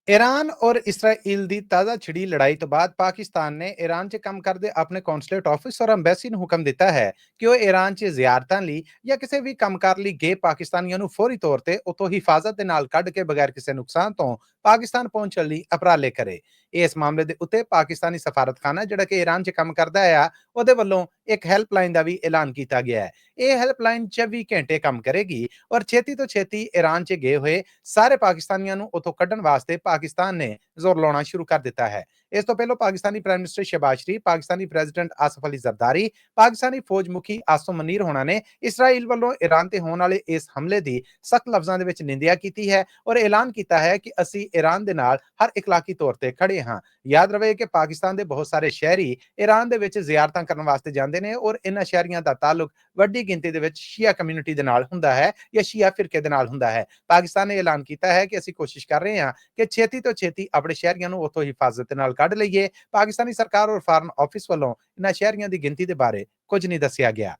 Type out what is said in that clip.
Iran और Israel ਦੀ ਤਾਜ਼ਾ ਛਿੜੀ ਲੜਾਈ ਤੋਂ ਬਾਅਦ ਪਾਕਿਸਤਾਨ ਨੇ ਈਰਾਨ 'ਚ ਕੰਮ ਕਰਦੇ ਆਪਣੇ ਕੌਂਸੂਲੇਟ ਆਫਿਸ ਔਰ ਅੰਬੈਸੀ ਨੂੰ ਹੁਕਮ ਦਿੱਤਾ ਹੈ ਕਿ ਉਹ ਈਰਾਨ 'ਚ ਜ਼ਿਆਰਤਾਂ ਲਈ ਜਾਂ ਕਿਸੇ ਵੀ ਕੰਮਕਾਰ ਲਈ ਗਏ ਪਾਕਿਸਤਾਨੀਆਂ ਨੂੰ ਫੌਰੀ ਤੌਰ ਤੇ ਉਤੋਂ ਹਿਫਾਜ਼ਤ ਦੇ ਨਾਲ ਕੱਢ ਕੇ ਬਗੈਰ ਕਿਸੇ ਨੁਕਸਾਨ ਤੋਂ ਪਾਕਿਸਤਾਨ ਪਹੁੰਚਣ ਲਈ ਉਪਰਾਲੇ ਕਰੇ। ਇਸ ਮਾਮਲੇ ਦੇ ਉੱਤੇ ਪਾਕਿਸਤਾਨੀ ਸਫਾਰਤਖਾਨਾ ਜਿਹੜਾ ਕਿ ਈਰਾਨ 'ਚ ਕੰਮ ਕਰਦਾ ਆ ਉਹਦੇ ਵੱਲੋਂ ਇੱਕ ਹੈਲਪਲਾਈਨ ਦਾ ਵੀ ਐਲਾਨ ਕੀਤਾ ਗਿਆ ਹੈ। ਇਹ ਹੈਲਪਲਾਈਨ 24 ਘੰਟੇ ਕੰਮ ਕਰੇਗੀ ਔਰ ਛੇਤੀ ਤੋਂ ਛੇਤੀ ਈਰਾਨ 'ਚ ਗਏ ਹੋਏ ਸਾਰੇ ਪਾਕਿਸਤਾਨੀਆਂ ਨੂੰ ਉਤੋਂ ਕੱਢਣ ਵਾਸਤੇ ਪਾਕਿਸਤਾਨ ਨੇ ਜ਼ੋਰ ਲਾਉਣਾ ਸ਼ੁਰੂ ਕਰ ਦਿੱਤਾ ਹੈ। ਇਸ ਤੋਂ ਪਹਿਲਾਂ ਪਾਕਿਸਤਾਨੀ ਪ੍ਰਾਈਮ ਮਿਨਿਸਟਰ ਸ਼ਹਿਬਾਜ਼ ਸ਼ਰੀਫ, ਪਾਕਿਸਤਾਨੀ ਪ੍ਰੈਜ਼ੀਡੈਂਟ ਆਸਫ ਅਲੀ ਜ਼ਰਦਾਰੀ, ਪਾਕਿਸਤਾਨੀ ਫੌਜ ਮੁਖੀ ਆਸਮ ਮਨੀਰ ਹੋਣਾ ਨੇ ਇਸਰਾਈਲ ਵੱਲੋਂ ਈਰਾਨ ਤੇ ਹੋਣ ਵਾਲੇ ਇਸ ਹਮਲੇ ਦੀ ਸਖਤ ਲਫ਼ਜ਼ਾਂ ਦੇ ਵਿੱਚ ਨਿੰਦਿਆ ਕੀਤੀ ਹੈ ਔਰ ਐਲਾਨ ਕੀਤਾ ਹੈ ਕਿ ਅਸੀਂ ਈਰਾਨ ਦੇ ਨਾਲ ਹਰ ਇਖਲਾਕੀ ਤੌਰ ਤੇ ਖੜੇ ਹਾਂ। ਯਾਦ ਰਵੇ ਕਿ ਪਾਕਿਸਤਾਨ ਦੇ ਬਹੁਤ ਸਾਰੇ ਸ਼ਹਿਰੀ ਈਰਾਨ ਦੇ ਵਿੱਚ ਜ਼ਿਆਰਤਾਂ ਕਰਨ ਵਾਸਤੇ ਜਾਂਦੇ ਨੇ ਔਰ ਇਹਨਾਂ ਸ਼ਹਿਰੀਆਂ ਦਾ ਤਾਲੁਕ ਵੱਡੀ ਗਿਣਤੀ ਦੇ ਵਿੱਚ ਸ਼ੀਆ ਕਮਿਊਨਿਟੀ ਦੇ ਨਾਲ ਹੁੰਦਾ ਹੈ ਜਾਂ ਸ਼ੀਆ ਫਿਰਕੇ ਦੇ ਨਾਲ ਹੁੰਦਾ ਹੈ। ਪਾਕਿਸਤਾਨ ਨੇ ਐਲਾਨ ਕੀਤਾ ਹੈ ਕਿ ਅਸੀਂ ਕੋਸ਼ਿਸ਼ ਕਰ ਰਹੇ ਹਾਂ ਕਿ ਛੇਤੀ ਤੋਂ ਛੇਤੀ ਆਪਣੇ ਸ਼ਹਿਰੀਆਂ ਨੂੰ ਉੱਥੋਂ ਹਿਫਾਜ਼ਤ ਨਾਲ ਕੱਢ ਲਈਏ। ਪਾਕਿਸਤਾਨੀ ਸਰਕਾਰ ਔਰ ਫਾਰਨ ਆਫਿਸ ਵੱਲੋਂ ਇਹਨਾਂ ਸ਼ਹਿਰੀਆਂ ਦੀ ਗਿਣਤੀ ਦੇ ਬਾਰੇ ਕੁਝ ਨਹੀਂ ਦੱਸਿਆ ਗਿਆ।